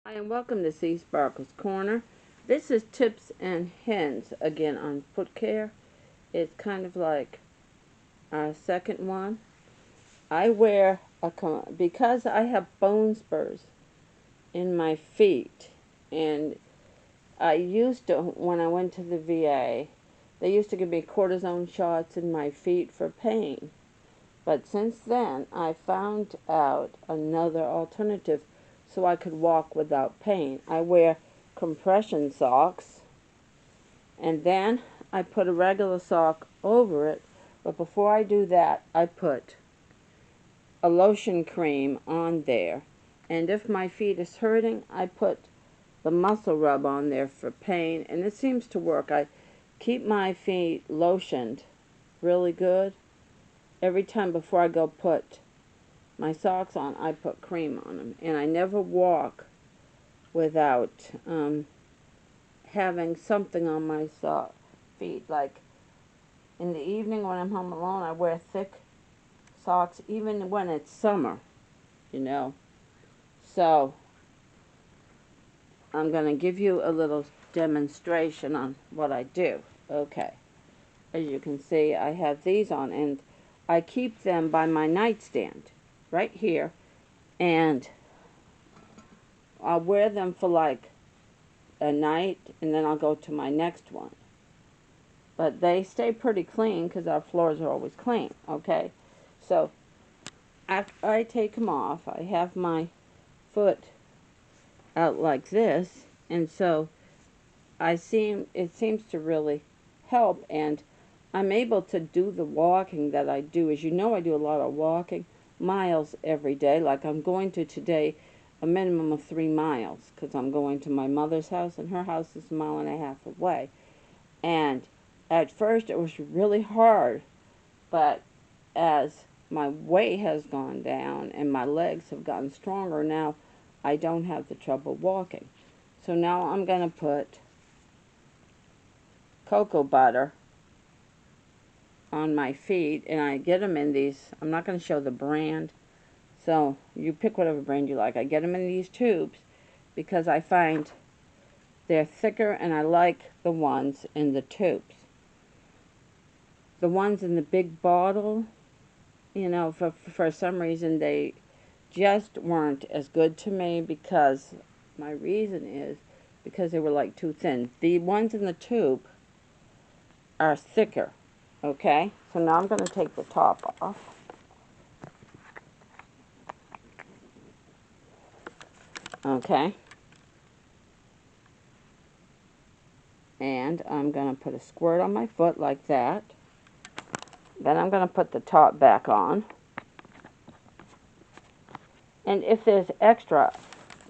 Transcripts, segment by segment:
Hi and welcome to Seasparkles Corner. This is tips and hints again on foot care. It's kind of like our second one. I wear because I have bone spurs in my feet, and I used to, when I went to the VA, they used to give me cortisone shots in my feet for pain. But since then, I found out another alternative so I could walk without pain. I wear compression socks, and then I put a regular sock over it. But before I do that, I put a lotion cream on there. And if my feet is hurting, I put the muscle rub on there for pain, and it seems to work. I keep my feet lotioned really good. Every time before I go put my socks on, I put cream on them. And I never walk without having something on my feet. Like in the evening when I'm home alone, I wear thick socks, even when it's summer, you know. So I'm going to give you a little demonstration on what I do. Okay. As you can see, I have these on, and I keep them by my nightstand right here, and I'll wear them for like a night, and then I'll go to my next one. But they stay pretty clean because our floors are always clean, okay? So after I take them off, I have my foot out like this, and so it seems to really help, and I'm able to do the walking that I do. As you know, I do a lot of walking, miles every day. Like I'm going to today a minimum of 3 miles because I'm going to my mother's house, and her house is 1.5 miles away. And at first it was really hard, but as my weight has gone down and my legs have gotten stronger, now I don't have the trouble walking. So now I'm going to put cocoa butter on my feet, and I get them in these, I'm not going to show the brand, so you pick whatever brand you like. I get them in these tubes because I find they're thicker, and I like the ones in the tubes. The ones in the big bottle, you know, for some reason they just weren't as good to me, because my reason is because they were like too thin. The ones in the tube are thicker. Okay, so now I'm going to take the top off. Okay. And I'm going to put a squirt on my foot like that. Then I'm going to put the top back on. And if there's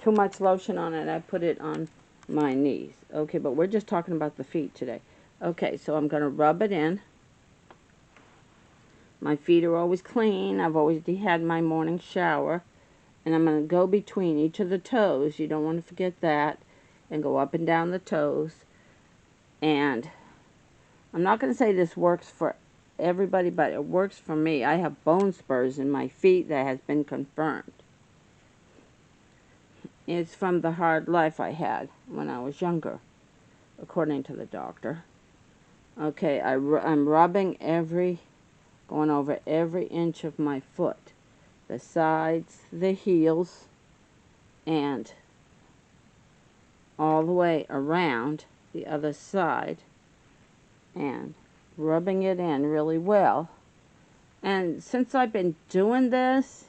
too much lotion on it, I put it on my knees. Okay, but we're just talking about the feet today. Okay, so I'm going to rub it in. My feet are always clean. I've always had my morning shower. And I'm going to go between each of the toes. You don't want to forget that. And go up and down the toes. And I'm not going to say this works for everybody, but it works for me. I have bone spurs in my feet that has been confirmed. It's from the hard life I had when I was younger, according to the doctor. Okay, I'm rubbing going over every inch of my foot. The sides, the heels, and all the way around the other side, and rubbing it in really well. And since I've been doing this,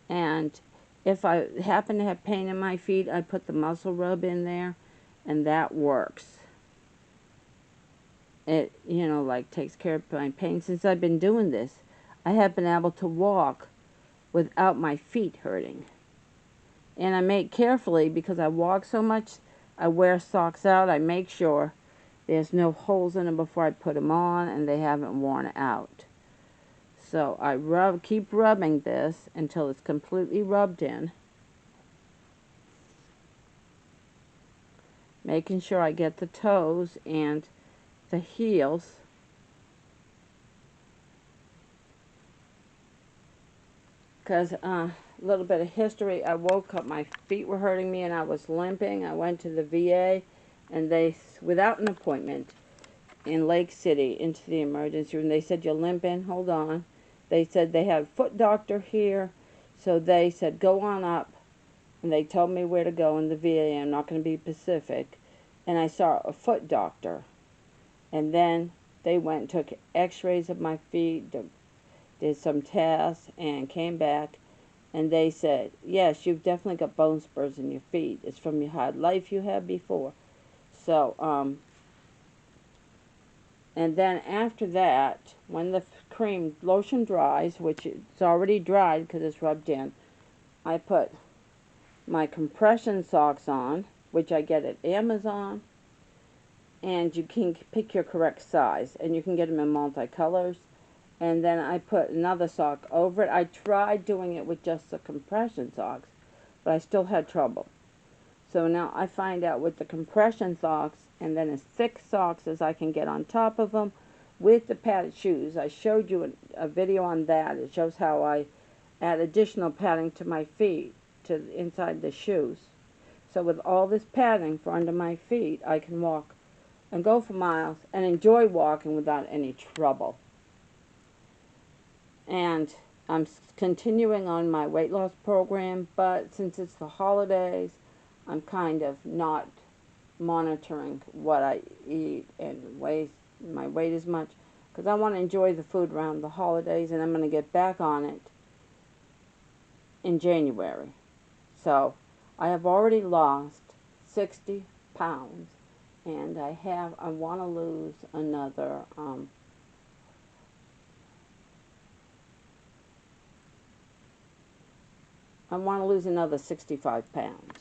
and if I happen to have pain in my feet, I put the muscle rub in there, and that works. It, you know, like takes care of my pain. Since I've been doing this, I have been able to walk without my feet hurting. And I make carefully, because I walk so much, I wear socks out. I make sure there's no holes in them before I put them on, and they haven't worn out. So I keep rubbing this until it's completely rubbed in. Making sure I get the toes and the heels. because a little bit of history. I woke up, my feet were hurting me, and I was limping. I went to the VA, and they, without an appointment, in Lake City, into the emergency room. They said, "You're limping, hold on." They said they have a foot doctor here, so they said, "Go on up." And they told me where to go in the VA. I'm not going to be specific. And I saw a foot doctor. And then they went and took x-rays of my feet, did some tests, and came back. And they said, "Yes, you've definitely got bone spurs in your feet. It's from your hard life you had before." So, and then after that, when the cream lotion dries, which it's already dried because it's rubbed in, I put my compression socks on, which I get at Amazon, and you can pick your correct size, and you can get them in multicolors. And then I put another sock over it. I tried doing it with just the compression socks, but I still had trouble. So now I find out with the compression socks, and then as thick socks as I can get on top of them, with the padded shoes. I showed you a video on that. It shows how I add additional padding to my feet, to inside the shoes. So with all this padding for under my feet, I can walk and go for miles and enjoy walking without any trouble. And I'm continuing on my weight loss program, but since it's the holidays, I'm kind of not monitoring what I eat and my weight as much, because I want to enjoy the food around the holidays, and I'm going to get back on it in January. So I have already lost 60 pounds, and I want to lose another I want to lose another 65 pounds.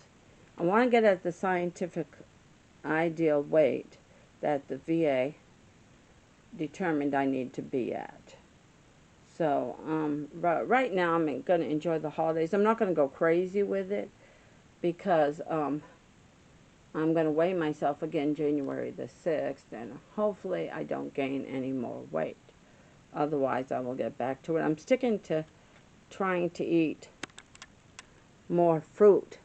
I want to get at the scientific ideal weight that the VA determined I need to be at. So right now I'm going to enjoy the holidays. I'm not going to go crazy with it, because I'm going to weigh myself again January the 6th, and hopefully I don't gain any more weight. Otherwise I will get back to it. I'm sticking to trying to eat more fruit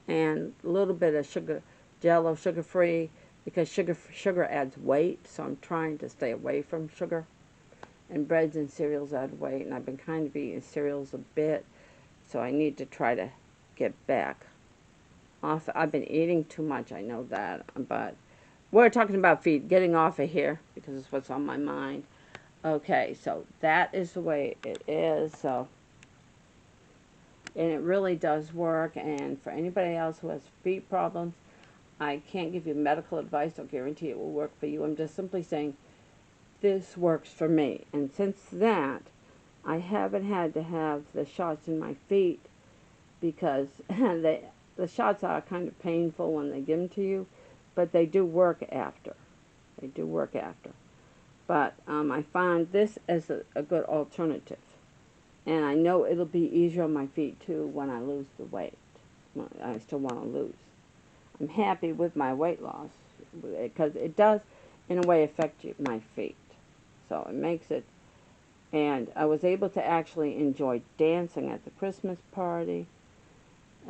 and a little bit of sugar, Jello, sugar-free, because sugar adds weight, so I'm trying to stay away from sugar. And breads and cereals add weight, and I've been kind of eating cereals a bit, so I need to try to get back off. I've been eating too much, I know that, but we're talking about feet, getting off of here, because it's what's on my mind. Okay, so that is the way it is, so, and it really does work. And for anybody else who has feet problems, I can't give you medical advice or guarantee it will work for you. I'm just simply saying this works for me. And since that, I haven't had to have the shots in my feet, because the shots are kind of painful when they give them to you, but they do work after. They do work after. But I find this as a good alternative. And I know it'll be easier on my feet too when I lose the weight. I still want to lose. I'm happy with my weight loss, because it does in a way affect my feet. So it makes it, and I was able to actually enjoy dancing at the Christmas party.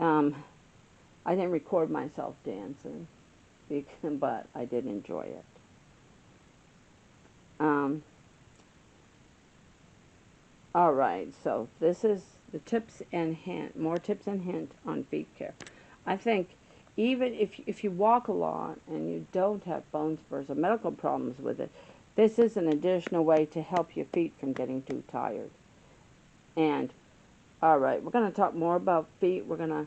I didn't record myself dancing, but I did enjoy it. All right, so this is the tips and hint, more tips and hint on feet care. I think even if you walk a lot and you don't have bone spurs or medical problems with it, this is an additional way to help your feet from getting too tired. And all right, we're going to talk more about feet. We're going to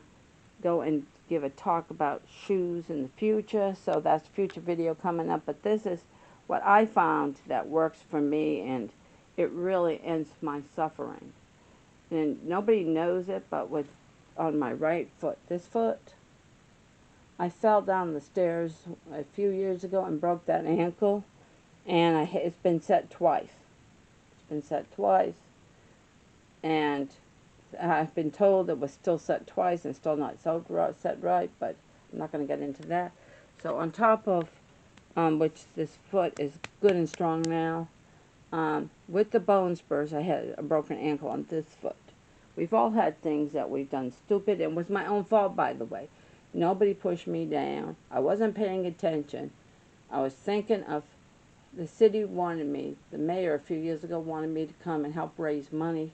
go and give a talk about shoes in the future, so that's a future video coming up. But this is what I found that works for me, and it really ends my suffering. And nobody knows it, but on my right foot, this foot, I fell down the stairs a few years ago and broke that ankle, and it's been set twice. It's been set twice, and I've been told it was still set twice and still not set right, but I'm not going to get into that. So on top of which this foot is good and strong now, with the bone spurs, I had a broken ankle on this foot. We've all had things that we've done stupid, and it was my own fault, by the way. Nobody pushed me down. I wasn't paying attention. I was thinking of the city wanted me, the mayor a few years ago wanted me to come and help raise money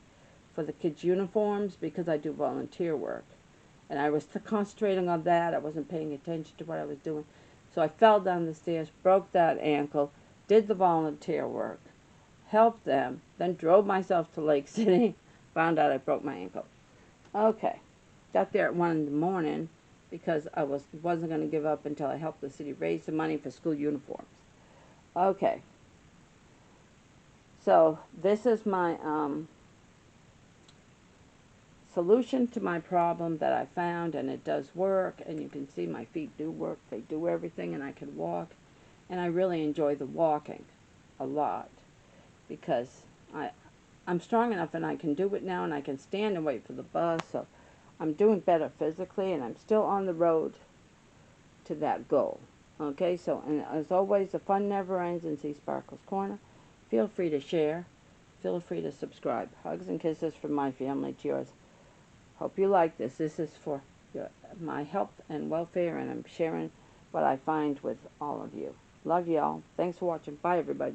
for the kids' uniforms because I do volunteer work. And I was concentrating on that. I wasn't paying attention to what I was doing. So I fell down the stairs, broke that ankle, did the volunteer work, helped them, then drove myself to Lake City, found out I broke my ankle. Okay, got there at 1 in the morning because I wasn't going to give up until I helped the city raise the money for school uniforms. Okay, so this is my solution to my problem that I found, and it does work, and you can see my feet do work. They do everything, and I can walk, and I really enjoy the walking a lot because I'm strong enough and I can do it now, and I can stand and wait for the bus, so I'm doing better physically, and I'm still on the road to that goal. Okay, so, and as always, the fun never ends in seasparkles Corner. Feel free to share. Feel free to subscribe. Hugs and kisses from my family to yours. Hope you like this. This is for my health and welfare, and I'm sharing what I find with all of you. Love y'all. Thanks for watching. Bye, everybody.